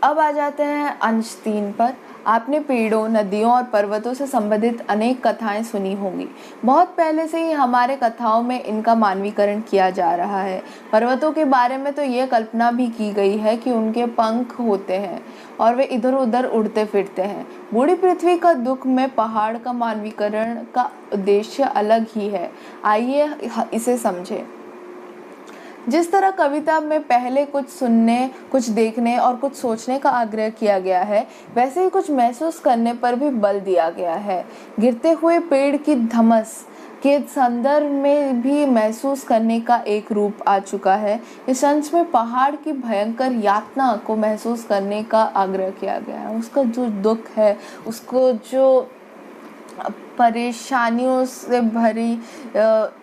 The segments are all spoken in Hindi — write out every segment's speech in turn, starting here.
अब आ जाते हैं अंश 3 पर। आपने पेड़ों, नदियों और पर्वतों से संबंधित अनेक कथाएं सुनी होंगी। बहुत पहले से ही हमारे कथाओं में इनका मानवीकरण किया जा रहा है। पर्वतों के बारे में तो ये कल्पना भी की गई है कि उनके पंख होते हैं और वे इधर उधर उड़ते फिरते हैं। बूढ़ी पृथ्वी का दुख में पहाड़ का मानवीकरण का उद्देश्य अलग ही है। आइए इसे समझें। जिस तरह कविता में पहले कुछ सुनने, कुछ देखने और कुछ सोचने का आग्रह किया गया है, वैसे ही कुछ महसूस करने पर भी बल दिया गया है। गिरते हुए पेड़ की धमस के संदर्भ में भी महसूस करने का एक रूप आ चुका है। इस अंश में पहाड़ की भयंकर यातना को महसूस करने का आग्रह किया गया है। उसका जो दुख है, उसको जो परेशानियों से भरी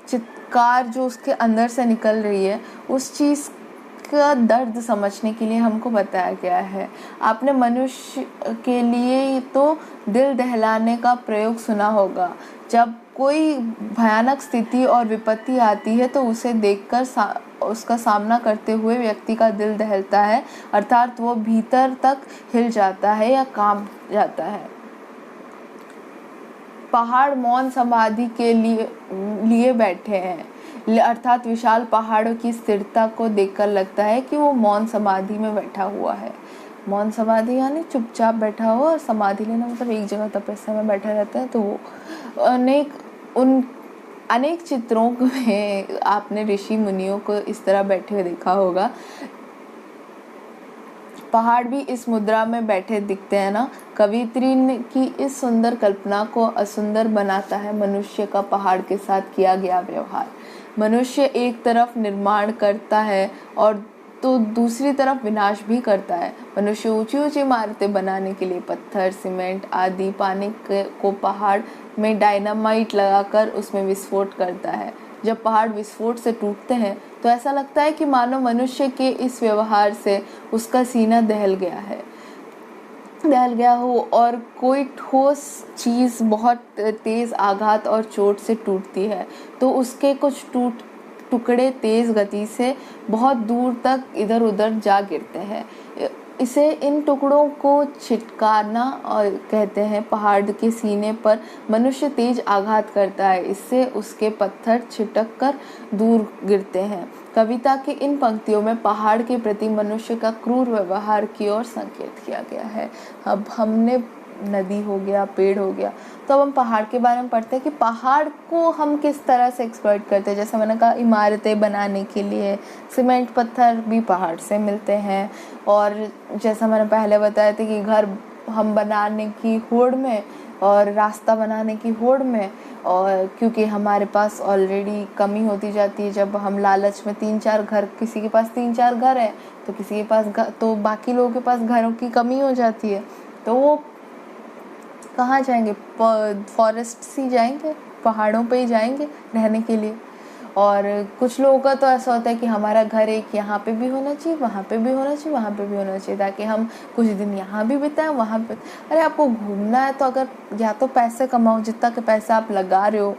चित्कार जो उसके अंदर से निकल रही है, उस चीज़ का दर्द समझने के लिए हमको बताया गया है। आपने मनुष्य के लिए तो दिल दहलाने का प्रयोग सुना होगा। जब कोई भयानक स्थिति और विपत्ति आती है तो उसे देखकर उसका सामना करते हुए व्यक्ति का दिल दहलता है, अर्थात वो भीतर तक हिल जाता है या कांप जाता है। पहाड़ मौन समाधि के लिए बैठे हैं, अर्थात विशाल पहाड़ों की स्थिरता को देखकर लगता है कि वो मौन समाधि में बैठा हुआ है। मौन समाधि यानी चुपचाप बैठा हुआ, और समाधि लेना मतलब एक जगह तपस्या में बैठा रहता है। तो वो अनेक चित्रों में आपने ऋषि मुनियों को इस तरह बैठे हुए देखा होगा। पहाड़ भी इस मुद्रा में बैठे दिखते हैं ना। कवियत्री की इस सुंदर कल्पना को असुंदर बनाता है मनुष्य का पहाड़ के साथ किया गया व्यवहार। मनुष्य एक तरफ निर्माण करता है और तो दूसरी तरफ विनाश भी करता है। मनुष्य ऊंची ऊंची इमारतें बनाने के लिए पत्थर, सीमेंट आदि पानी को पहाड़ में डायनामाइट लगाकर उसमें विस्फोट करता है। जब पहाड़ विस्फोट से टूटते हैं तो ऐसा लगता है कि मानो मनुष्य के इस व्यवहार से उसका सीना दहल गया हो और कोई ठोस चीज़ बहुत तेज़ आघात और चोट से टूटती है तो उसके कुछ टुकड़े तेज़ गति से बहुत दूर तक इधर उधर जा गिरते हैं। इसे इन टुकड़ों को छिटकारना और कहते हैं। पहाड़ के सीने पर मनुष्य तेज आघात करता है, इससे उसके पत्थर छिटक कर दूर गिरते हैं। कविता की इन पंक्तियों में पहाड़ के प्रति मनुष्य का क्रूर व्यवहार की ओर संकेत किया गया है। अब हमने नदी हो गया, पेड़ हो गया, तो अब हम पहाड़ के बारे में पढ़ते हैं कि पहाड़ को हम किस तरह से एक्सप्लॉइट करते हैं। जैसे मैंने कहा, इमारतें बनाने के लिए सीमेंट पत्थर भी पहाड़ से मिलते हैं, और जैसा मैंने पहले बताया था कि घर हम बनाने की होड़ में और रास्ता बनाने की होड़ में, और क्योंकि हमारे पास ऑलरेडी कमी होती जाती है, जब हम लालच में 3-4 घर, किसी के पास 3-4 घर है तो किसी के पास तो बाकी लोगों के पास घरों की कमी हो जाती है, तो वो कहाँ जाएंगे? फॉरेस्ट ही जाएंगे, पहाड़ों पे ही जाएंगे रहने के लिए। और कुछ लोगों का तो ऐसा होता है कि हमारा घर एक यहाँ पे भी होना चाहिए, वहाँ पे भी होना चाहिए, वहाँ पे भी होना चाहिए, ताकि हम कुछ दिन यहाँ भी बिताएं, वहाँ पे। अरे आपको घूमना है तो अगर या तो पैसे कमाओ, जितना के पैसा आप लगा रहे हो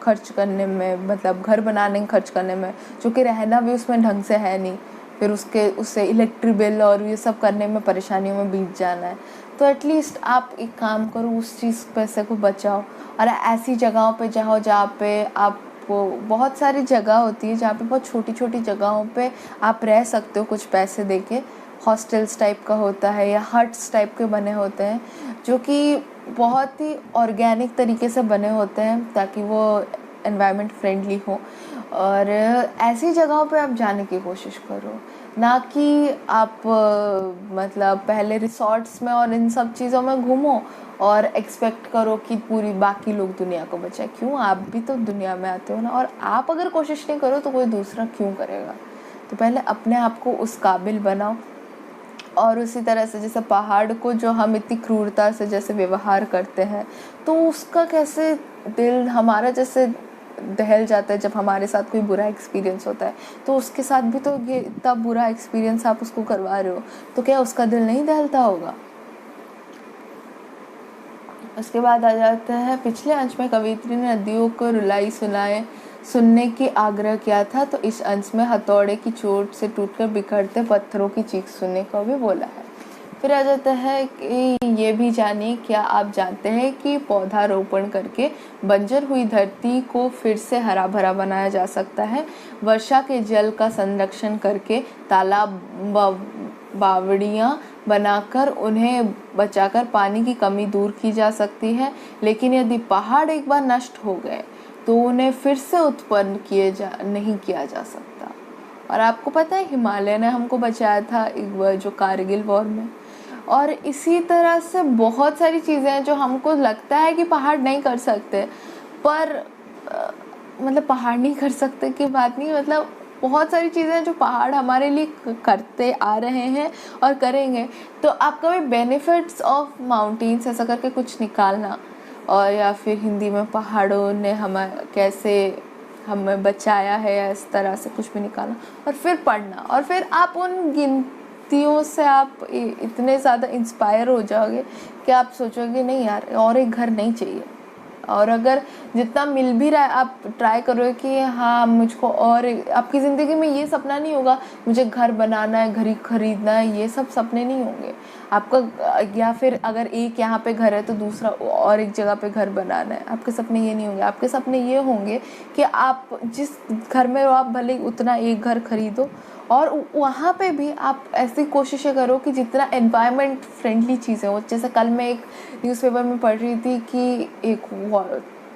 खर्च करने में, मतलब घर बनाने में खर्च करने में, चूँकि रहना भी उसमें ढंग से है नहीं, फिर उससे इलेक्ट्रिक बिल और ये सब करने में परेशानियों में बीत जाना है। तो एटलीस्ट आप एक काम करो, उस चीज़ पैसे को बचाओ और ऐसी जगहों पे जाओ जहाँ पे आपको बहुत सारी जगह होती है, जहाँ पे बहुत छोटी छोटी जगहों पे आप रह सकते हो कुछ पैसे देके। हॉस्टल्स टाइप का होता है या हट्स टाइप के बने होते हैं, जो कि बहुत ही ऑर्गेनिक तरीके से बने होते हैं ताकि वो एनवायरनमेंट फ्रेंडली हो। और ऐसी जगहों पे आप जाने की कोशिश करो, ना कि आप मतलब पहले रिसॉर्ट्स में और इन सब चीज़ों में घूमो और एक्सपेक्ट करो कि पूरी बाकी लोग दुनिया को बचाए। क्यों? आप भी तो दुनिया में आते हो ना, और आप अगर कोशिश नहीं करो तो कोई दूसरा क्यों करेगा? तो पहले अपने आप को उस काबिल बनाओ। और उसी तरह से जैसे पहाड़ को जो हम इतनी क्रूरता से जैसे व्यवहार करते हैं, तो उसका कैसे दिल हमारा जैसे दहल जाता है जब हमारे साथ कोई बुरा एक्सपीरियंस होता है। तो उसके साथ भी तो ये इतना बुरा एक्सपीरियंस आप उसको करवा रहे हो, तो क्या उसका दिल नहीं दहलता होगा? उसके बाद आ जाते हैं पिछले अंश में कवियत्री ने नदियों को रुलाई सुनने की आग्रह किया था, तो इस अंश में हथौड़े की चोट से टूटकर बिखरते पत्थरों की चीख सुनने को भी बोला है। फिर आ जाता है कि ये भी जानिए, क्या आप जानते हैं कि पौधारोपण करके बंजर हुई धरती को फिर से हरा भरा बनाया जा सकता है। वर्षा के जल का संरक्षण करके तालाब बावड़ियाँ बनाकर उन्हें बचाकर पानी की कमी दूर की जा सकती है। लेकिन यदि पहाड़ एक बार नष्ट हो गए तो उन्हें फिर से उत्पन्न नहीं किया जा सकता। और आपको पता है हिमालय ने हमको बचाया था एक बार जो कारगिल वॉर में। और इसी तरह से बहुत सारी चीज़ें हैं जो हमको लगता है कि पहाड़ नहीं कर सकते, पर मतलब पहाड़ नहीं कर सकते की बात नहीं, मतलब बहुत सारी चीज़ें हैं जो पहाड़ हमारे लिए करते आ रहे हैं और करेंगे। तो आप कभी बेनिफिट्स ऑफ माउंटेन्स ऐसा करके कुछ निकालना, और या फिर हिंदी में पहाड़ों ने कैसे हमें बचाया है, या इस तरह से कुछ भी निकालना और फिर पढ़ना, और फिर आप उन गिनतियों से आप इतने ज़्यादा इंस्पायर हो जाओगे कि आप सोचोगे नहीं यार और एक घर नहीं चाहिए। और अगर जितना मिल भी रहा है आप ट्राई करो कि हाँ मुझको, और आपकी ज़िंदगी में ये सपना नहीं होगा मुझे घर बनाना है, घर खरीदना है, ये सब सपने नहीं होंगे आपका। या फिर अगर एक यहाँ पे घर है तो दूसरा और एक जगह पे घर बनाना है, आपके सपने ये नहीं होंगे। आपके सपने ये होंगे कि आप जिस घर में हो आप भले उतना एक घर खरीदो, और वहाँ पे भी आप ऐसी कोशिशें करो कि जितना एनवायरनमेंट फ्रेंडली चीज़ें हो। जैसे कल मैं एक न्यूज़पेपर में पढ़ रही थी कि एक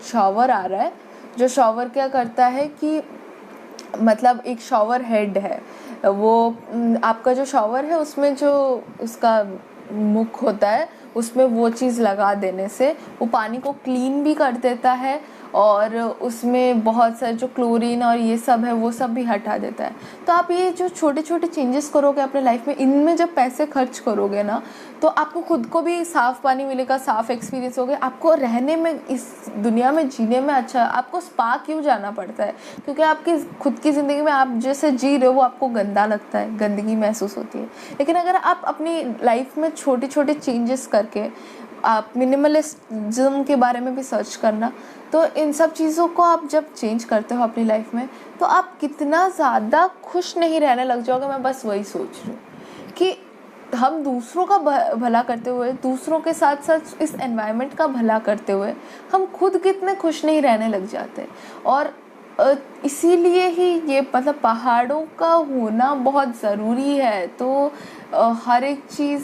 शॉवर आ रहा है, जो शॉवर क्या करता है कि मतलब एक शॉवर हेड है, वो आपका जो शॉवर है उसमें जो उसका मुख होता है उसमें वो चीज़ लगा देने से वो पानी को क्लीन भी कर देता है, और उसमें बहुत सारे जो क्लोरीन और ये सब है वो सब भी हटा देता है। तो आप ये जो छोटे छोटे चेंजेस करोगे अपने लाइफ में, इनमें जब पैसे खर्च करोगे ना तो आपको खुद को भी साफ़ पानी मिलेगा, साफ़ एक्सपीरियंस होगा, आपको रहने में इस दुनिया में जीने में अच्छा। आपको स्पा क्यों जाना पड़ता है? क्योंकि आपकी खुद की ज़िंदगी में आप जैसे जी रहे हो वो आपको गंदा लगता है, गंदगी महसूस होती है। लेकिन अगर आप अपनी लाइफ में छोटे छोटे चेंजेस करके, आप मिनिमलिज्म के बारे में भी सर्च करना, तो इन सब चीज़ों को आप जब चेंज करते हो अपनी लाइफ में तो आप कितना ज़्यादा खुश नहीं रहने लग जाओगे। मैं बस वही सोच रही हूँ कि हम दूसरों का भला करते हुए, दूसरों के साथ साथ इस एनवायरनमेंट का भला करते हुए हम खुद कितने खुश नहीं रहने लग जाते। और इसीलिए ही ये मतलब पहाड़ों का होना बहुत ज़रूरी है। तो हर एक चीज़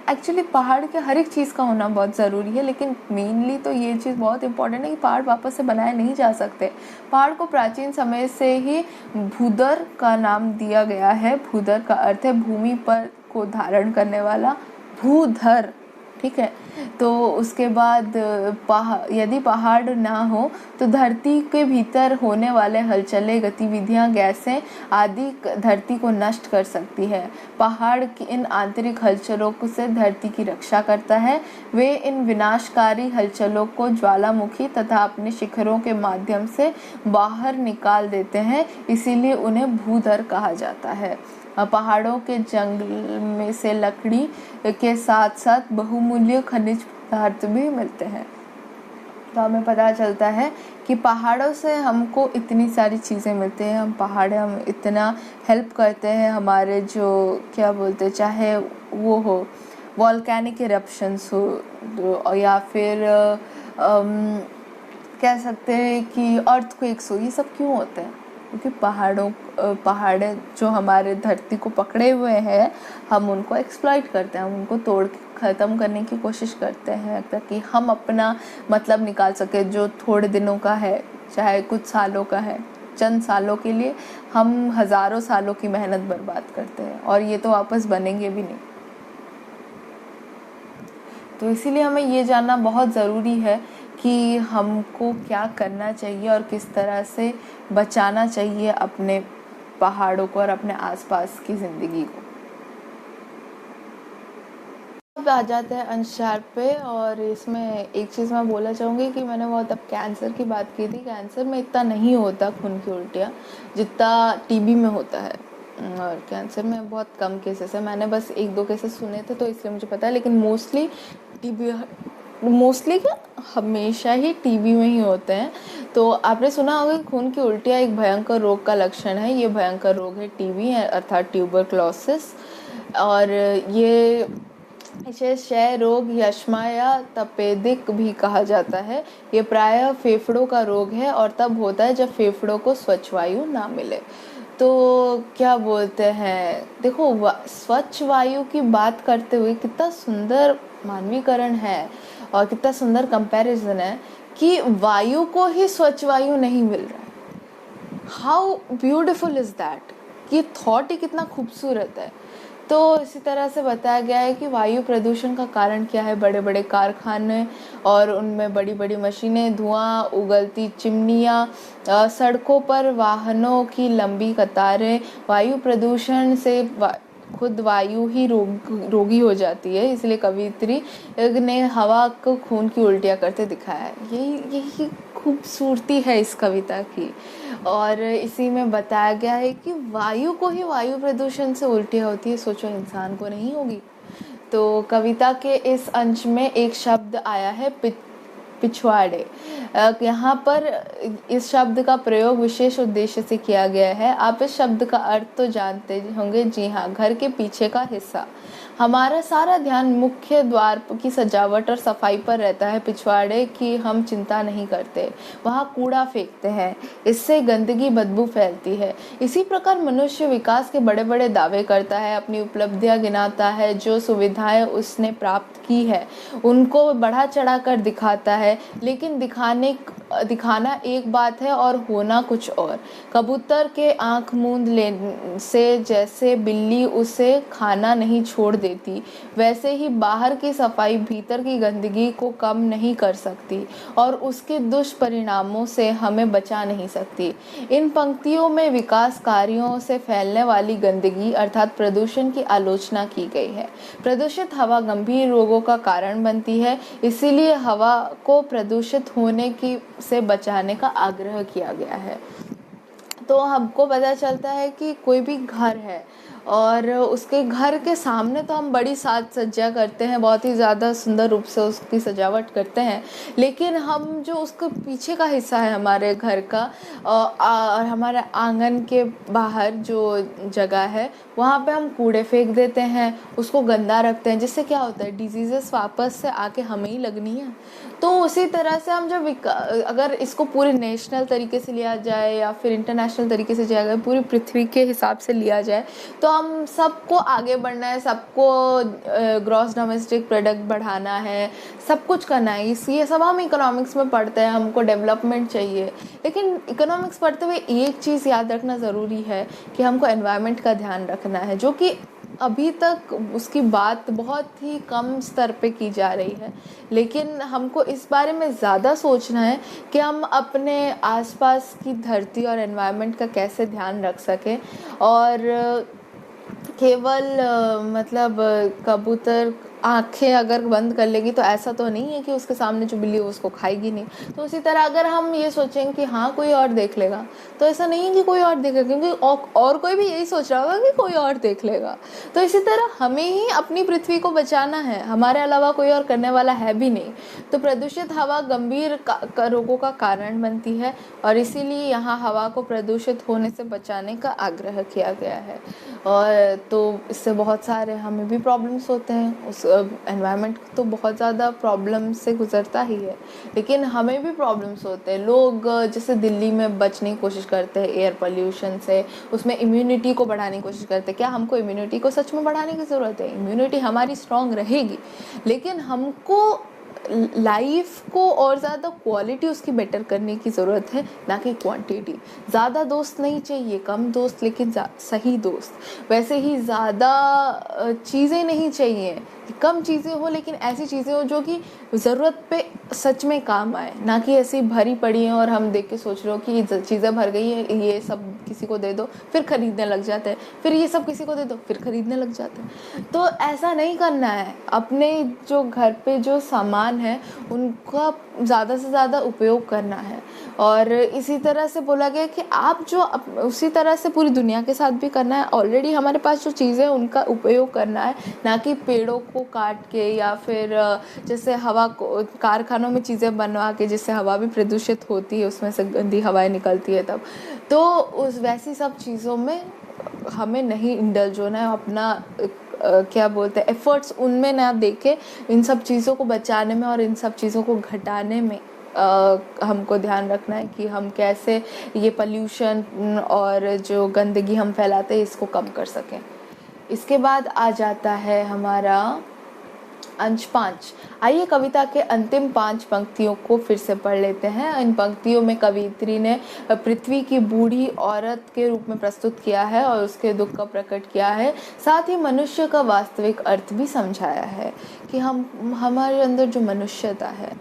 एक्चुअली पहाड़ के हर एक चीज़ का होना बहुत ज़रूरी है, लेकिन मेनली तो ये चीज़ बहुत इम्पोर्टेंट है कि पहाड़ वापस से बनाए नहीं जा सकते। पहाड़ को प्राचीन समय से ही भूधर का नाम दिया गया है। भूधर का अर्थ है भूमि पर को धारण करने वाला, भूधर, ठीक है। तो उसके बाद यदि पहाड़ ना हो तो धरती के भीतर होने वाले हलचलें, गतिविधियां, गैसें आदि धरती को नष्ट कर सकती है। पहाड़ की इन आंतरिक हलचलों से धरती की रक्षा करता है। वे इन विनाशकारी हलचलों को ज्वालामुखी तथा अपने शिखरों के माध्यम से बाहर निकाल देते हैं, इसीलिए उन्हें भूधर कहा जाता है। पहाड़ों के जंगल में से लकड़ी के साथ साथ बहुमूल्य खनिज पदार्थ भी मिलते हैं। तो हमें पता चलता है कि पहाड़ों से हमको इतनी सारी चीज़ें मिलती हैं। हम इतना हेल्प करते हैं हमारे जो क्या बोलते, चाहे वो हो वॉल्केनिक इरप्शंस हो या फिर कह सकते हैं कि अर्थक्वेक्स हो। ये सब क्यों होते हैं? क्योंकि पहाड़ जो हमारे धरती को पकड़े हुए हैं, हम उनको एक्सप्लॉइट करते हैं, हम उनको तोड़ के ख़त्म करने की कोशिश करते हैं ताकि हम अपना मतलब निकाल सके जो थोड़े दिनों का है, चाहे कुछ सालों का है। चंद सालों के लिए हम हज़ारों सालों की मेहनत बर्बाद करते हैं और ये तो वापस बनेंगे भी नहीं। तो इसीलिए हमें ये जानना बहुत ज़रूरी है कि हमको क्या करना चाहिए और किस तरह से बचाना चाहिए अपने पहाड़ों को और अपने आसपास की ज़िंदगी को। अब आ जाते हैं अंशार पे, और इसमें एक चीज़ मैं बोलना चाहूँगी कि मैंने बहुत अब कैंसर की बात की थी। कैंसर में इतना नहीं होता खून की उल्टियाँ जितना टीबी में होता है, और कैंसर में बहुत कम केसेस है। मैंने बस एक दो केसेस सुने थे तो इसलिए मुझे पता है, लेकिन मोस्टली क्या हमेशा ही टीबी में ही होते हैं। तो आपने सुना होगा कि खून की उल्टियाँ एक भयंकर रोग का लक्षण है। ये भयंकर रोग है टीबी, अर्थात ट्यूबरक्लोसिस। और ये इसे क्षय रोग, यक्ष्मा या तपेदिक भी कहा जाता है। ये प्रायः फेफड़ों का रोग है और तब होता है जब फेफड़ों को स्वच्छ वायु ना मिले। तो क्या बोलते हैं, देखो स्वच्छ वायु की बात करते हुए कितना सुंदर मानवीकरण है और कितना सुंदर कंपैरिजन है कि वायु को ही स्वच्छ वायु नहीं मिल रहा है। हाउ ब्यूटिफुल इज दैट, ये थॉट ही कितना खूबसूरत है। तो इसी तरह से बताया गया है कि वायु प्रदूषण का कारण क्या है। बड़े बड़े कारखाने और उनमें बड़ी बड़ी मशीनें, धुआं, उगलती चिमनियाँ, सड़कों पर वाहनों की लंबी कतारें। वायु प्रदूषण से खुद वायु ही रोगी हो जाती है। इसलिए कवियत्री ने हवा को खून की उल्टियाँ करते दिखाया है। यही खूबसूरती है इस कविता की। और इसी में बताया गया है कि वायु को ही वायु प्रदूषण से उल्टियाँ होती है, सोचो इंसान को नहीं होगी। तो कविता के इस अंश में एक शब्द आया है पिछवाड़े। यहाँ पर इस शब्द का प्रयोग विशेष उद्देश्य से किया गया है। आप इस शब्द का अर्थ तो जानते होंगे। जी हाँ, घर के पीछे का हिस्सा। हमारा सारा ध्यान मुख्य द्वार की सजावट और सफाई पर रहता है। पिछवाड़े की हम चिंता नहीं करते, वहाँ कूड़ा फेंकते हैं, इससे गंदगी बदबू फैलती है। इसी प्रकार मनुष्य विकास के बड़े बड़े दावे करता है, अपनी उपलब्धियां गिनाता है, जो सुविधाएं उसने प्राप्त की है उनको बढ़ा चढ़ा कर दिखाता है, लेकिन दिखाना एक बात है और होना कुछ और। कबूतर के आंख मूंद लेने से जैसे बिल्ली उसे खाना नहीं छोड़ देती, वैसे ही बाहर की सफाई भीतर की गंदगी को कम नहीं कर सकती और उसके दुष्परिणामों से हमें बचा नहीं सकती। इन पंक्तियों में विकास कार्यों से फैलने वाली गंदगी अर्थात प्रदूषण की आलोचना की गई है। प्रदूषित हवा गंभीर रोगों का कारण बनती है, इसीलिए हवा को प्रदूषित होने की से बचाने का आग्रह किया गया है। तो हमको पता चलता है कि कोई भी घर है और उसके घर के सामने तो हम बड़ी साज सज्जा करते हैं, बहुत ही ज़्यादा सुंदर रूप से उसकी सजावट करते हैं, लेकिन हम जो उसके पीछे का हिस्सा है हमारे घर का और हमारे आंगन के बाहर जो जगह है वहाँ पे हम कूड़े फेंक देते हैं, उसको गंदा रखते हैं, जिससे क्या होता है, डिजीजेस वापस से आके हमें ही लगनी है। तो उसी तरह से हम जब अगर इसको पूरे नेशनल तरीके से लिया जाए या फिर इंटरनेशनल तरीके से लिया जाए, पूरी पृथ्वी के हिसाब से लिया जाए, तो हम सबको आगे बढ़ना है, सबको ग्रॉस डोमेस्टिक प्रोडक्ट बढ़ाना है, सब कुछ करना है। ये सब हम इकोनॉमिक्स में पढ़ते हैं, हमको डेवलपमेंट चाहिए। लेकिन इकोनॉमिक्स पढ़ते हुए एक चीज़ याद रखना ज़रूरी है कि हमको एनवायरनमेंट का ध्यान रखना है, जो कि अभी तक उसकी बात बहुत ही कम स्तर पे की जा रही है। लेकिन हमको इस बारे में ज़्यादा सोचना है कि हम अपने आसपास की धरती और एनवायरनमेंट का कैसे ध्यान रख सकें। और केवल मतलब कबूतर आंखें अगर बंद कर लेगी तो ऐसा तो नहीं है कि उसके सामने जो बिल्ली है उसको खाएगी नहीं। तो उसी तरह अगर हम ये सोचें कि हाँ कोई और देख लेगा, तो ऐसा नहीं है कि कोई और देखेगा, क्योंकि और कोई भी यही सोच रहा होगा कि कोई और देख लेगा। तो इसी तरह हमें ही अपनी पृथ्वी को बचाना है, हमारे अलावा कोई और करने वाला है भी नहीं। तो प्रदूषित हवा गंभीर रोगों का कारण बनती है और इसीलिए यहाँ हवा को प्रदूषित होने से बचाने का आग्रह किया गया है। और तो इससे बहुत सारे हमें भी प्रॉब्लम्स होते हैं, उस एनवायरनमेंट तो बहुत ज़्यादा प्रॉब्लम से गुजरता ही है, लेकिन हमें भी प्रॉब्लम्स होते हैं। लोग जैसे दिल्ली में बचने की कोशिश करते हैं एयर पोल्यूशन से, उसमें इम्यूनिटी को बढ़ाने की कोशिश करते हैं। क्या हमको इम्यूनिटी को सच में बढ़ाने की ज़रूरत है? इम्यूनिटी हमारी स्ट्रॉन्ग रहेगी, लेकिन हमको लाइफ को और ज़्यादा क्वालिटी उसकी बेटर करने की ज़रूरत है, ना कि क्वांटिटी। ज़्यादा दोस्त नहीं चाहिए, कम दोस्त लेकिन सही दोस्त। वैसे ही ज़्यादा चीज़ें नहीं चाहिए, कम चीज़ें हो लेकिन ऐसी चीज़ें हो जो कि ज़रूरत पे सच में काम आए, ना कि ऐसी भरी पड़ी हैं और हम देख के सोच रहे हो कि ये चीज़ें भर गई है, ये सब किसी को दे दो, फिर खरीदने लग जाते हैं, फिर ये सब किसी को दे दो, फिर खरीदने लग जाते हैं। तो ऐसा नहीं करना है। अपने जो घर पे जो सामान है उनका ज़्यादा से ज़्यादा उपयोग करना है। और इसी तरह से बोला गया कि आप जो उसी तरह से पूरी दुनिया के साथ भी करना है। ऑलरेडी हमारे पास जो चीज़ें हैं उनका उपयोग करना है, ना कि पेड़ों को काट के या फिर जैसे हवा को कारखानों में चीज़ें बनवा के जिससे हवा भी प्रदूषित होती है, उसमें से गंदी हवाएं निकलती है तब। तो उस वैसी सब चीज़ों में हमें नहीं इंडल्ज होना है, अपना क्या बोलते हैं एफर्ट्स उनमें ना देके इन सब चीज़ों को बचाने में और इन सब चीज़ों को घटाने में हमको ध्यान रखना है कि हम कैसे ये पोल्यूशन और जो गंदगी हम फैलाते हैं इसको कम कर सकें। इसके बाद आ जाता है हमारा अंश 5। आइए कविता के अंतिम 5 पंक्तियों को फिर से पढ़ लेते हैं। इन पंक्तियों में कवियत्री ने पृथ्वी की बूढ़ी औरत के रूप में प्रस्तुत किया है और उसके दुख का प्रकट किया है, साथ ही मनुष्य का वास्तविक अर्थ भी समझाया है कि हमारे अंदर जो मनुष्यता है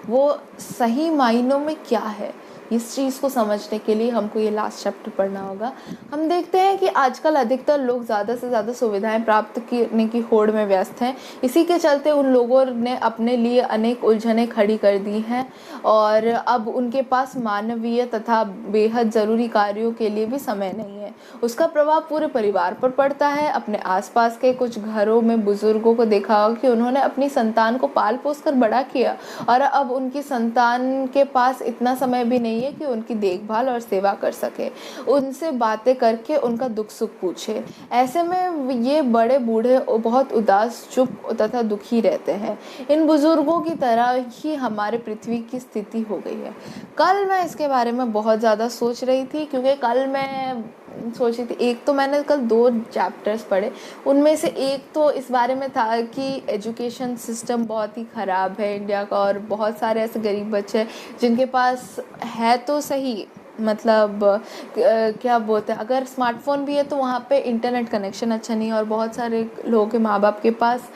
वो सही मायनों में क्या है। इस चीज़ को समझने के लिए हमको ये लास्ट चैप्टर पढ़ना होगा। हम देखते हैं कि आजकल अधिकतर लोग ज़्यादा से ज़्यादा सुविधाएं प्राप्त करने की होड़ में व्यस्त हैं। इसी के चलते उन लोगों ने अपने लिए अनेक उलझनें खड़ी कर दी हैं और अब उनके पास मानवीय तथा बेहद ज़रूरी कार्यों के लिए भी समय नहीं है। उसका प्रभाव पूरे परिवार पर पड़ता है। अपने आसपास के कुछ घरों में बुजुर्गों को देखा होगा कि उन्होंने अपनी संतान को पाल पोस कर बड़ा किया और अब उनकी संतान के पास इतना समय भी नहीं है कि उनकी देखभाल और सेवा कर सके, उनसे बातें करके उनका दुख सुख पूछे। ऐसे में ये बड़े बूढ़े बहुत उदास, चुप तथा दुखी रहते हैं। इन बुजुर्गों की तरह ही हमारे पृथ्वी की स्थिति हो गई है। कल मैं इसके बारे में बहुत ज़्यादा सोच रही थी क्योंकि कल मैं सोची थी, एक तो मैंने कल 2 चैप्टर्स पढ़े, उनमें से एक तो इस बारे में था कि एजुकेशन सिस्टम बहुत ही ख़राब है इंडिया का और बहुत सारे ऐसे गरीब बच्चे जिनके पास है तो सही, मतलब क्या बोलते हैं, अगर स्मार्टफोन भी है तो वहाँ पे इंटरनेट कनेक्शन अच्छा नहीं है और बहुत सारे लोगों के माँ बाप के पास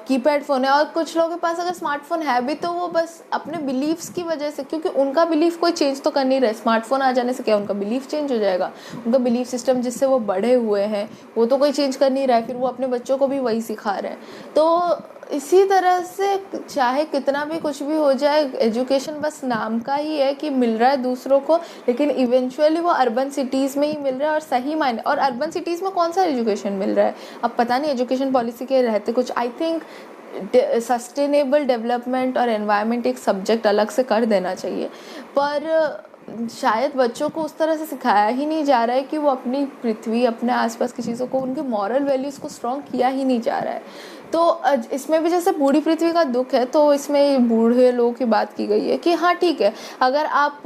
कीपैड फ़ोन है और कुछ लोगों के पास अगर स्मार्टफोन है भी तो वो बस अपने बिलीव्स की वजह से, क्योंकि उनका बिलीफ कोई चेंज तो कर नहीं रहे। स्मार्टफोन आ जाने से क्या उनका बिलीफ चेंज हो जाएगा? उनका बिलीफ सिस्टम जिससे वो बड़े हुए हैं वो तो कोई चेंज कर नहीं रहा है, फिर वो अपने बच्चों को भी वही सिखा रहे हैं। तो इसी तरह से चाहे कितना भी कुछ भी हो जाए, एजुकेशन बस नाम का ही है कि मिल रहा है दूसरों को, लेकिन इवेंचुअली वो अर्बन सिटीज़ में ही मिल रहा है और सही मायने। और अर्बन सिटीज़ में कौन सा एजुकेशन मिल रहा है अब पता नहीं, एजुकेशन पॉलिसी के रहते कुछ, आई थिंक सस्टेनेबल डेवलपमेंट और एनवायरनमेंट एक सब्जेक्ट अलग से कर देना चाहिए, पर शायद बच्चों को उस तरह से सिखाया ही नहीं जा रहा है कि वो अपनी पृथ्वी, अपने आसपास की चीज़ों को, उनके मॉरल वैल्यूज़ को स्ट्रॉन्ग किया ही नहीं जा रहा है। तो इसमें भी जैसे बूढ़ी पृथ्वी का दुख है तो इसमें बूढ़े लोगों की बात की गई है कि हाँ ठीक है, अगर आप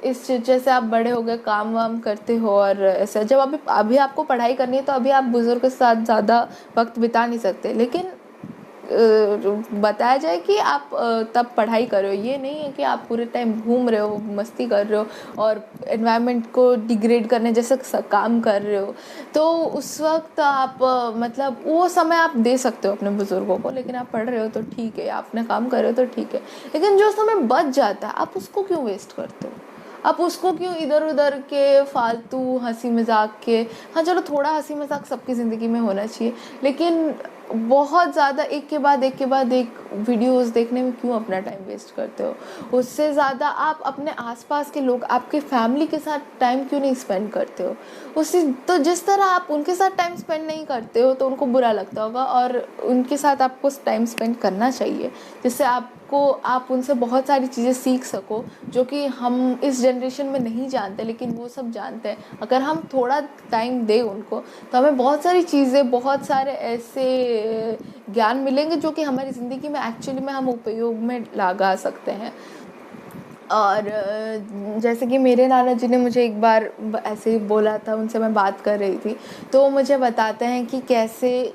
इस जैसे आप बड़े हो गए, काम वाम करते हो और ऐसा, जब अभी आपको पढ़ाई करनी है तो अभी आप बुजुर्ग के साथ ज़्यादा वक्त बिता नहीं सकते, लेकिन बताया जाए कि आप तब पढ़ाई कर रहे हो, ये नहीं है कि आप पूरे टाइम घूम रहे हो, मस्ती कर रहे हो और एनवायरनमेंट को डिग्रेड करने जैसे काम कर रहे हो। तो उस वक्त आप मतलब वो समय आप दे सकते हो अपने बुजुर्गों को, लेकिन आप पढ़ रहे हो तो ठीक है, आप अपना काम कर रहे हो तो ठीक है, लेकिन जो समय बच जाता है आप उसको क्यों वेस्ट करते हो? आप उसको क्यों इधर उधर के फालतू हंसी मजाक के, हाँ चलो थोड़ा हंसी मजाक सबकी ज़िंदगी में होना चाहिए, लेकिन बहुत ज़्यादा एक के बाद एक वीडियोस देखने में क्यों अपना टाइम वेस्ट करते हो? उससे ज़्यादा आप अपने आसपास के लोग, आपके फैमिली के साथ टाइम क्यों नहीं स्पेंड करते हो? उससे तो जिस तरह आप उनके साथ टाइम स्पेंड नहीं करते हो तो उनको बुरा लगता होगा, और उनके साथ आपको टाइम स्पेंड करना चाहिए जिससे आप उनसे बहुत सारी चीज़ें सीख सको जो कि हम इस जनरेशन में नहीं जानते लेकिन वो सब जानते हैं। अगर हम थोड़ा टाइम दें उनको तो हमें बहुत सारी चीज़ें, बहुत सारे ऐसे ज्ञान मिलेंगे जो कि हमारी ज़िंदगी में एक्चुअली में हम उपयोग में लगा सकते हैं। और जैसे कि मेरे नाना जी ने मुझे एक बार ऐसे ही बोला था, उनसे मैं बात कर रही थी तो वो मुझे बताते हैं कि कैसे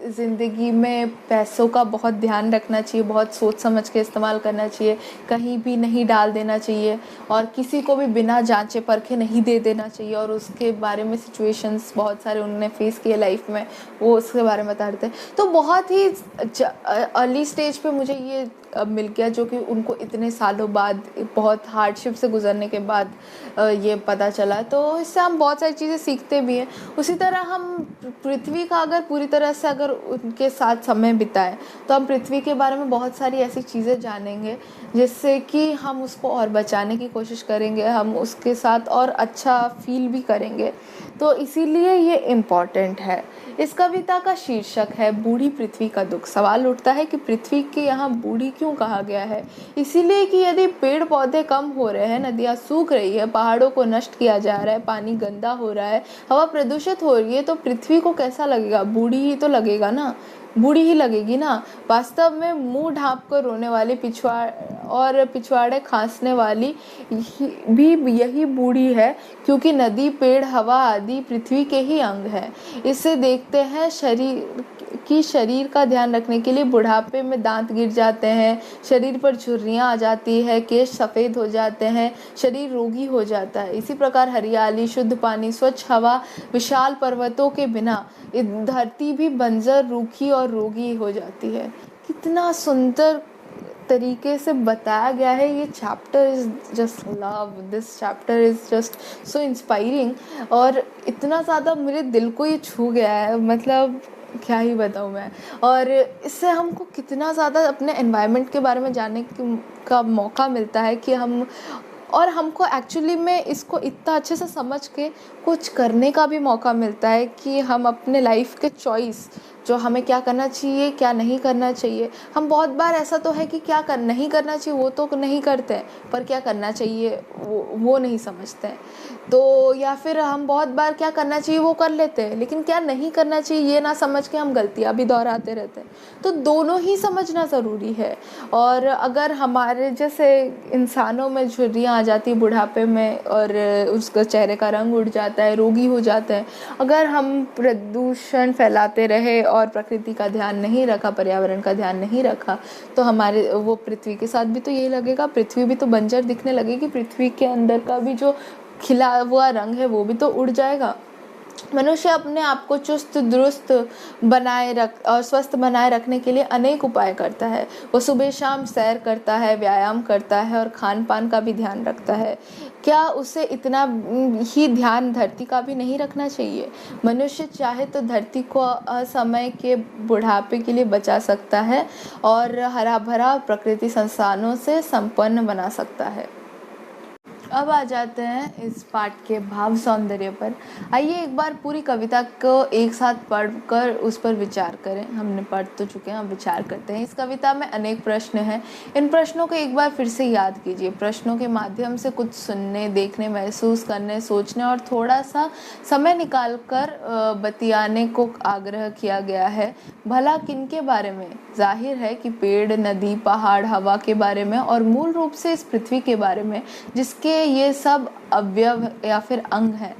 ज़िंदगी में पैसों का बहुत ध्यान रखना चाहिए, बहुत सोच समझ के इस्तेमाल करना चाहिए, कहीं भी नहीं डाल देना चाहिए और किसी को भी बिना जांचे परखे नहीं दे देना चाहिए। और उसके बारे में सिचुएशंस बहुत सारे उन्होंने फेस किए लाइफ में, वो उसके बारे में बता रहे थे। तो बहुत ही अर्ली स्टेज पे मुझे ये मिल गया जो कि उनको इतने सालों बाद, बहुत हार्डशिप से गुजरने के बाद ये पता चला। तो इससे हम बहुत सारी चीज़ें सीखते भी हैं। उसी तरह हम पृथ्वी का अगर पूरी तरह से अगर उनके साथ समय बिताएं तो हम पृथ्वी के बारे में बहुत सारी ऐसी चीज़ें जानेंगे जिससे कि हम उसको और बचाने की कोशिश करेंगे, हम उसके साथ और अच्छा फील भी करेंगे। तो इसीलिए ये इम्पॉर्टेंट है। इस कविता का शीर्षक है बूढ़ी पृथ्वी का दुख। सवाल उठता है कि पृथ्वी के यहाँ बूढ़ी क्यों कहा गया है? इसीलिए कि यदि पेड़ पौधे कम हो रहे हैं, नदियाँ सूख रही है, पहाड़ों को नष्ट किया जा रहा है, पानी गंदा हो रहा है, हवा प्रदूषित हो रही है, तो पृथ्वी को कैसा लगेगा? बूढ़ी ही तो लगेगा ना, बूढ़ी ही लगेगी ना। वास्तव में मुंह ढाँप कर रोने वाली पिछवाड़े खांसने वाली भी यही बूढ़ी है, क्योंकि नदी, पेड़, हवा आदि पृथ्वी के ही अंग हैं। इसे देखते हैं शरीर का ध्यान रखने के लिए बुढ़ापे में दांत गिर जाते हैं, शरीर पर झुर्रियाँ आ जाती है, केश सफ़ेद हो जाते हैं, शरीर रोगी हो जाता है। इसी प्रकार हरियाली, शुद्ध पानी, स्वच्छ हवा, विशाल पर्वतों के बिना धरती भी बंजर, रूखी और रोगी हो जाती है। कितना सुंदर तरीके से बताया गया है। ये chapter is just love, this chapter is just so inspiring, और इतना ज़्यादा मेरे दिल को ये छू गया है, मतलब क्या ही बताऊँ मैं। और इससे हमको कितना ज़्यादा अपने एनवायरनमेंट के बारे में जानने का मौका मिलता है कि हमको एक्चुअली में इसको इतना अच्छे से समझ के कुछ करने का भी मौका मिलता है कि हम अपने लाइफ के चॉइस, जो हमें क्या करना चाहिए, क्या नहीं करना चाहिए। हम बहुत बार ऐसा तो है कि नहीं करना चाहिए वो तो नहीं करते हैं, पर क्या करना चाहिए वो नहीं समझते हैं। तो या फिर हम बहुत बार क्या करना चाहिए वो कर लेते हैं, लेकिन क्या नहीं करना चाहिए ये ना समझ के हम गलतियाँ भी दोहराते रहते हैं। तो दोनों ही समझना ज़रूरी है। और अगर हमारे जैसे इंसानों में झुर्रियाँ आ जाती बुढ़ापे में, और उसका चेहरे का रंग उड़ जाता है, रोगी हो जाते हैं, अगर हम प्रदूषण फैलाते रहे और प्रकृति का ध्यान नहीं रखा, पर्यावरण का ध्यान नहीं रखा, तो हमारे वो पृथ्वी के साथ भी तो यही लगेगा। पृथ्वी भी तो बंजर दिखने लगेगी, पृथ्वी के अंदर का भी जो खिला हुआ रंग है वो भी तो उड़ जाएगा। मनुष्य अपने आप को चुस्त दुरुस्त और स्वस्थ बनाए रखने के लिए अनेक उपाय करता है। वो सुबह शाम सैर करता है, व्यायाम करता है और खान पान का भी ध्यान रखता है। क्या उसे इतना ही ध्यान धरती का भी नहीं रखना चाहिए? मनुष्य चाहे तो धरती को असमय के बुढ़ापे के लिए बचा सकता है और हरा भरा प्रकृति संसाधनों से संपन्न बना सकता है। अब आ जाते हैं इस पाठ के भाव सौंदर्य पर। आइए एक बार पूरी कविता को एक साथ पढ़कर उस पर विचार करें। हमने पढ़ तो चुके हैं, अब विचार करते हैं। इस कविता में अनेक प्रश्न हैं। इन प्रश्नों को एक बार फिर से याद कीजिए। प्रश्नों के माध्यम से कुछ सुनने, देखने, महसूस करने, सोचने और थोड़ा सा समय निकालकर बतियाने को आग्रह किया गया है। भला किनके बारे में? जाहिर है कि पेड़, नदी, पहाड़, हवा के बारे में, और मूल रूप से इस पृथ्वी के बारे में, जिसके ये सब अवयव या फिर अंग हैं।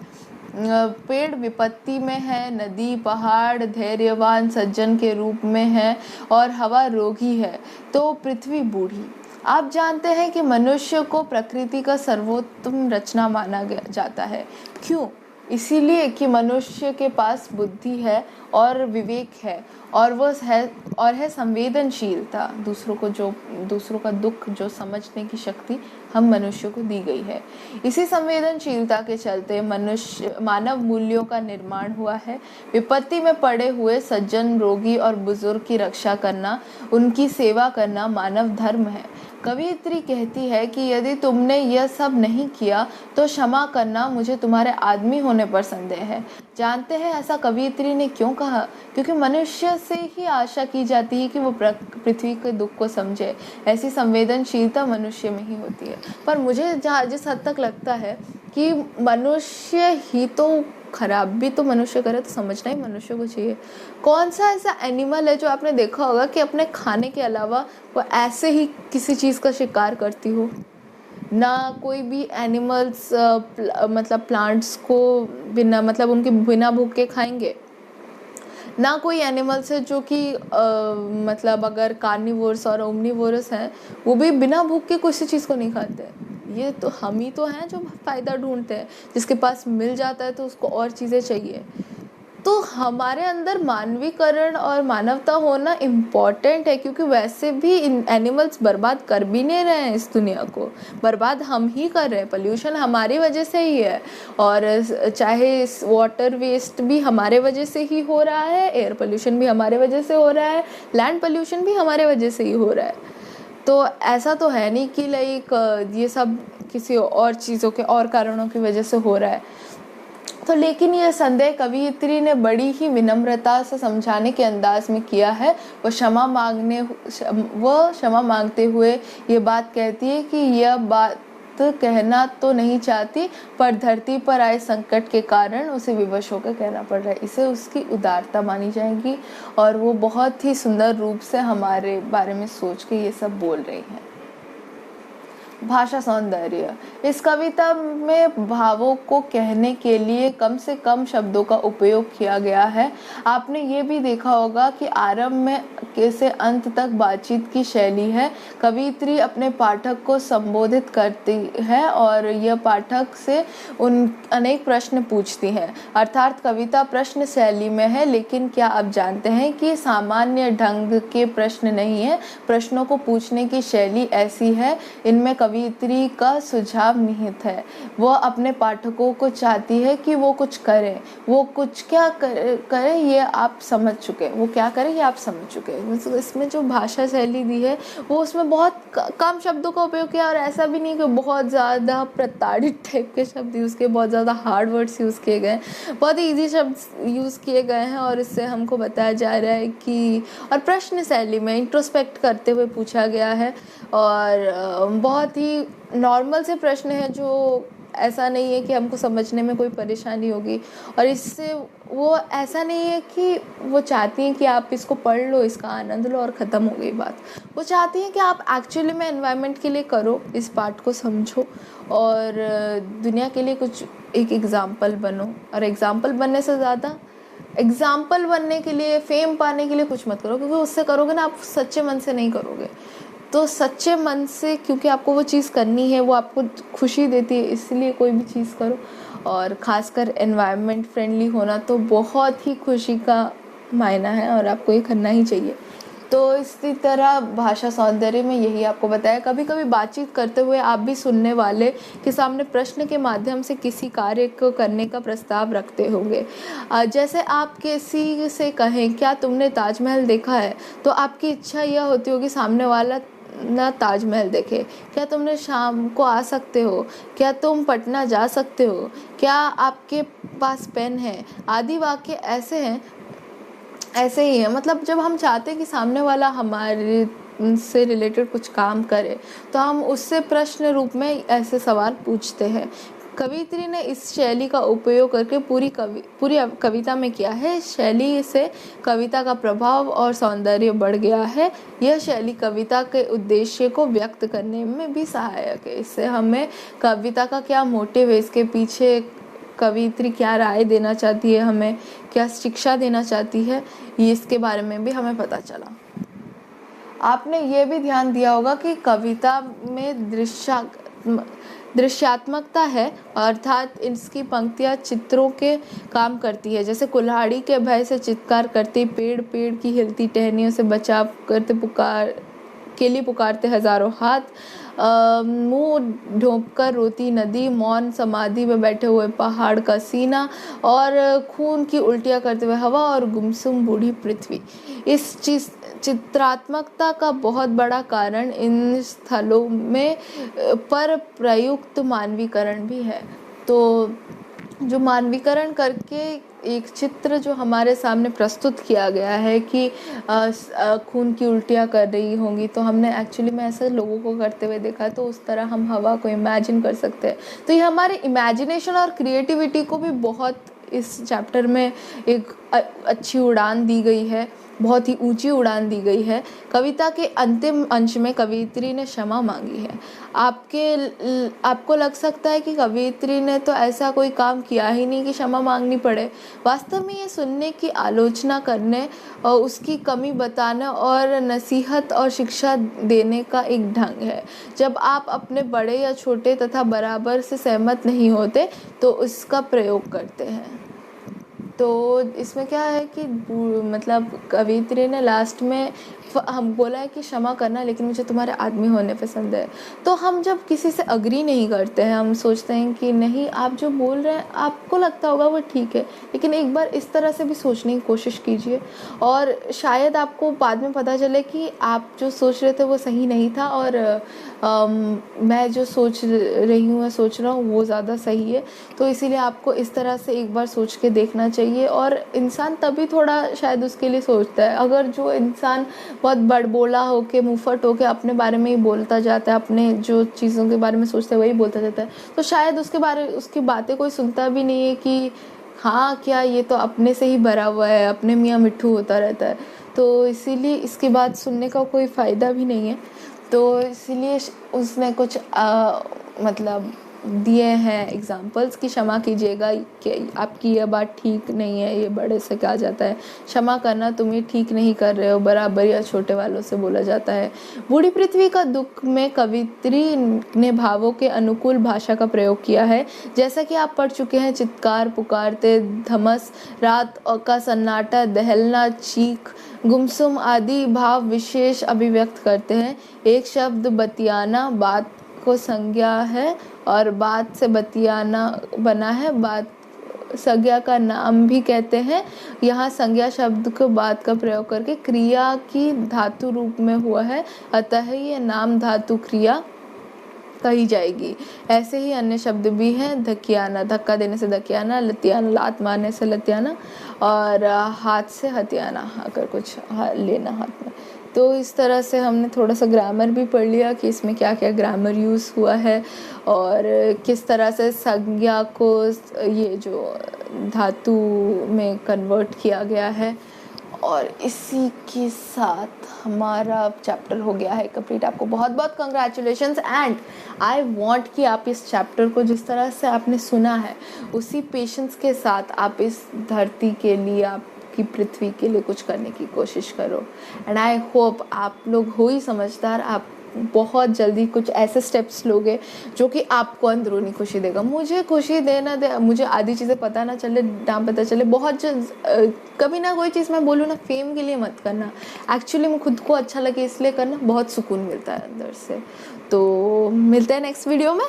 पेड़ विपत्ति में है, नदी, पहाड़ धैर्यवान सज्जन के रूप में है, और हवा रोगी है, तो पृथ्वी बूढ़ी। आप जानते हैं कि मनुष्य को प्रकृति का सर्वोत्तम रचना माना जाता है। क्यों? इसीलिए कि मनुष्य के पास बुद्धि है और विवेक है, और वह है संवेदनशीलता। दूसरों का दुख जो समझने की शक्ति हम मनुष्य को दी गई है। इसी संवेदनशीलता के चलते मानव मूल्यों का निर्माण हुआ है। विपत्ति में पड़े हुए सज्जन, रोगी और बुजुर्ग की रक्षा करना, उनकी सेवा करना मानव धर्म है। कवियत्री कहती है कि यदि तुमने यह सब नहीं किया तो क्षमा करना, मुझे तुम्हारे आदमी होने पर संदेह है। जानते हैं ऐसा कवियत्री ने क्यों कहा? क्योंकि मनुष्य से ही आशा की जाती है कि वो पृथ्वी के दुख को समझे। ऐसी संवेदनशीलता मनुष्य में ही होती है। पर मुझे जिस हद तक लगता है कि मनुष्य ही तो खराब भी तो मनुष्य करे, तो समझना ही मनुष्य को चाहिए। कौन सा ऐसा एनिमल है जो आपने देखा होगा कि अपने खाने के अलावा वो ऐसे ही किसी चीज़ का शिकार करती हो? ना कोई भी एनिमल्स मतलब प्लांट्स को उनके बिना भूख के खाएंगे। ना कोई एनिमल्स है जो कि अगर कार्निवोरस और ओमनिवोरस हैं, वो भी बिना भूख के किसी चीज़ को नहीं खाते। ये तो हम ही तो हैं जो फ़ायदा ढूंढते हैं, जिसके पास मिल जाता है तो उसको और चीज़ें चाहिए। तो हमारे अंदर मानवीकरण और मानवता होना इम्पॉर्टेंट है, क्योंकि वैसे भी एनिमल्स बर्बाद कर भी नहीं रहे हैं, इस दुनिया को बर्बाद हम ही कर रहे हैं। पोल्यूशन हमारी वजह से ही है, और चाहे वाटर वेस्ट भी हमारे वजह से ही हो रहा है, एयर पोल्यूशन भी हमारे वजह से हो रहा है, लैंड पोल्यूशन भी हमारे वजह से ही हो रहा है। तो ऐसा तो है नहीं कि ये सब किसी और चीज़ों के और कारणों की वजह से हो रहा है। तो लेकिन यह संदेह कवयित्री ने बड़ी ही विनम्रता से समझाने के अंदाज में किया है। वो क्षमा मांगते हुए ये बात कहती है कि यह बात कहना तो नहीं चाहती, पर धरती पर आए संकट के कारण उसे विवश होकर कहना पड़ रहा है। इसे उसकी उदारता मानी जाएगी और वो बहुत ही सुंदर रूप से हमारे बारे में सोच के ये सब बोल रही हैं। भाषा सौंदर्य। इस कविता में भावों को कहने के लिए कम से कम शब्दों का उपयोग किया गया है। आपने ये भी देखा होगा कि आरंभ में से अंत तक बातचीत की शैली है। कवियत्री अपने पाठक को संबोधित करती है और यह पाठक से अनेक प्रश्न पूछती है, अर्थात कविता प्रश्न शैली में है। लेकिन क्या आप जानते हैं कि सामान्य ढंग के प्रश्न नहीं है। प्रश्नों को पूछने की शैली ऐसी है, इनमें कवियत्री का सुझाव निहित है। वह अपने पाठकों को चाहती है कि वो कुछ करें। वो कुछ क्या करें ये आप समझ चुके, वो क्या करें ये आप समझ चुके। इसमें जो भाषा शैली दी है वो उसमें बहुत कम शब्दों का उपयोग किया, और ऐसा भी नहीं कि बहुत ज़्यादा प्रताड़ित टाइप के शब्द यूज़ किए, बहुत ज़्यादा हार्ड वर्ड्स यूज़ किए गए, बहुत ही ईजी शब्द यूज़ किए गए हैं। और इससे हमको बताया जा रहा है कि और प्रश्न शैली में इंट्रोस्पेक्ट करते हुए पूछा गया है, और बहुत ही नॉर्मल से प्रश्न है जो ऐसा नहीं है कि हमको समझने में कोई परेशानी होगी। और इससे वो ऐसा नहीं है कि वो चाहती हैं कि आप इसको पढ़ लो, इसका आनंद लो और ख़त्म हो गई बात। वो चाहती हैं कि आप एक्चुअली में एनवायरनमेंट के लिए करो, इस पार्ट को समझो और दुनिया के लिए कुछ एक एग्ज़ाम्पल बनो। और एग्ज़ाम्पल बनने से ज़्यादा एग्ज़ाम्पल बनने के लिए, फेम पाने के लिए कुछ मत करो, क्योंकि उससे करोगे ना आप सच्चे मन से नहीं करोगे। तो सच्चे मन से, क्योंकि आपको वो चीज़ करनी है, वो आपको खुशी देती है, इसलिए कोई भी चीज़ करो। और ख़ासकर एनवायरनमेंट फ्रेंडली होना तो बहुत ही खुशी का मायना है और आपको ये करना ही चाहिए। तो इसी तरह भाषा सौंदर्य में यही आपको बताया। कभी कभी बातचीत करते हुए आप भी सुनने वाले के सामने प्रश्न के माध्यम से किसी कार्य को करने का प्रस्ताव रखते होंगे। जैसे आप किसी से कहें, क्या तुमने ताजमहल देखा है, तो आपकी इच्छा यह होती होगी सामने वाला ना ताजमहल देखे। क्या तुमने शाम को आ सकते हो, क्या तुम पटना जा सकते हो, क्या आपके पास पेन है, आदि वाक्य ऐसे ही है। मतलब जब हम चाहते हैं कि सामने वाला हमारे से रिलेटेड कुछ काम करे, तो हम उससे प्रश्न रूप में ऐसे सवाल पूछते हैं। कवियत्री ने इस शैली का उपयोग करके पूरी कविता में किया है। इस शैली से कविता का प्रभाव और सौंदर्य बढ़ गया है। यह शैली कविता के उद्देश्य को व्यक्त करने में भी सहायक है। इससे हमें कविता का क्या मोटिव है, इसके पीछे कवियत्री क्या राय देना चाहती है, हमें क्या शिक्षा देना चाहती है, ये इसके बारे में भी हमें पता चला। आपने ये भी ध्यान दिया होगा कि कविता में दृश्यात्मकता है, अर्थात इसकी पंक्तियाँ चित्रों के काम करती है। जैसे कुल्हाड़ी के भय से चित्कार करती पेड़, पेड़ की हिलती टहनियों से बचाव करते पुकारते हजारों हाथ, मुंह ढोंपकर रोती नदी, मौन समाधि में बैठे हुए पहाड़ का सीना, और खून की उल्टियाँ करते हुए हवा, और गुमसुम बूढ़ी पृथ्वी। इस चित्रात्मकता का बहुत बड़ा कारण इन स्थलों में पर प्रयुक्त मानवीकरण भी है। तो जो मानवीकरण करके एक चित्र जो हमारे सामने प्रस्तुत किया गया है कि खून की उल्टियाँ कर रही होंगी, तो हमने एक्चुअली में ऐसे लोगों को करते हुए देखा, तो उस तरह हम हवा को इमेजिन कर सकते हैं। तो ये हमारे इमेजिनेशन और क्रिएटिविटी को भी बहुत इस चैप्टर में एक अच्छी उड़ान दी गई है, बहुत ही ऊंची उड़ान दी गई है। कविता के अंतिम अंश में कवियत्री ने क्षमा मांगी है। आपको लग सकता है कि कवियत्री ने तो ऐसा कोई काम किया ही नहीं कि क्षमा मांगनी पड़े। वास्तव में ये सुनने की आलोचना करने और उसकी कमी बताने और नसीहत और शिक्षा देने का एक ढंग है। जब आप अपने बड़े या छोटे तथा बराबर से सहमत नहीं होते तो उसका प्रयोग करते हैं। तो इसमें क्या है कि मतलब कवियत्री ने लास्ट में हम बोला है कि क्षमा करना, लेकिन मुझे तुम्हारे आदमी होने पसंद है। तो हम जब किसी से अग्री नहीं करते हैं, हम सोचते हैं कि नहीं आप जो बोल रहे हैं आपको लगता होगा वो ठीक है, लेकिन एक बार इस तरह से भी सोचने की कोशिश कीजिए, और शायद आपको बाद में पता चले कि आप जो सोच रहे थे वो सही नहीं था, और मैं जो सोच रही हूँ या सोच रहा हूँ वो ज़्यादा सही है। तो इसीलिए आपको इस तरह से एक बार सोच के देखना चाहिए, और इंसान तभी थोड़ा शायद उसके लिए सोचता है। अगर जो इंसान बहुत बड़बोला होके, मुंहफट होके अपने बारे में ही बोलता जाता है, अपने जो चीज़ों के बारे में सोचता है वही बोलता जाता है, तो शायद उसकी बातें कोई सुनता भी नहीं है कि हाँ क्या ये तो अपने से ही भरा हुआ है, अपने मियाँ मिट्ठू होता रहता है। तो इसीलिए इसकी बात सुनने का कोई फ़ायदा भी नहीं है। तो इसीलिए उसने कुछ मतलब दिए हैं एग्जाम्पल्स कि क्षमा कीजिएगा कि आपकी यह बात ठीक नहीं है, ये बड़े से कहा जाता है, क्षमा करना तुम ये ठीक नहीं कर रहे हो, बराबर या छोटे वालों से बोला जाता है। बूढ़ी पृथ्वी का दुख में कवित्री ने भावों के अनुकूल भाषा का प्रयोग किया है। जैसा कि आप पढ़ चुके हैं, चित्कार, पुकारते, धमस, रात का सन्नाटा, दहलना, चीख, गुमसुम आदि भाव विशेष अभिव्यक्त करते हैं। एक शब्द बतियाना बात को संज्ञा है, और बात से बतियाना बना है, बात संज्ञा का नाम भी कहते हैं। यहाँ संज्ञा शब्द को बात का प्रयोग करके क्रिया की धातु रूप में हुआ है, अतः ये नाम धातु क्रिया कही जाएगी। ऐसे ही अन्य शब्द भी हैं, धकियाना, धक्का देने से धकियाना, लतियाना, लात मारने से लतियाना, और हाथ से हथियाना, अगर कुछ लेना हाथ में। तो इस तरह से हमने थोड़ा सा ग्रामर भी पढ़ लिया कि इसमें क्या क्या ग्रामर यूज़ हुआ है, और किस तरह से संज्ञा को ये जो धातु में कन्वर्ट किया गया है। और इसी के साथ हमारा चैप्टर हो गया है कंप्लीट। आपको बहुत बहुत कंग्रेचुलेशंस, एंड आई वांट कि आप इस चैप्टर को जिस तरह से आपने सुना है उसी पेशेंस के साथ आप इस धरती के लिए, आपकी पृथ्वी के लिए कुछ करने की कोशिश करो। एंड आई होप आप लोग हो ही समझदार, आप बहुत जल्दी कुछ ऐसे स्टेप्स लोगे जो कि आपको अंदरूनी खुशी देगा। मुझे खुशी देना दे, मुझे आधी चीज़ें पता ना चले, ना पता चले, बहुत कभी ना कोई चीज़ मैं बोलूँ ना, फेम के लिए मत करना, एक्चुअली मैं खुद को अच्छा लगे इसलिए करना, बहुत सुकून मिलता है अंदर से। तो मिलते हैं नेक्स्ट वीडियो में।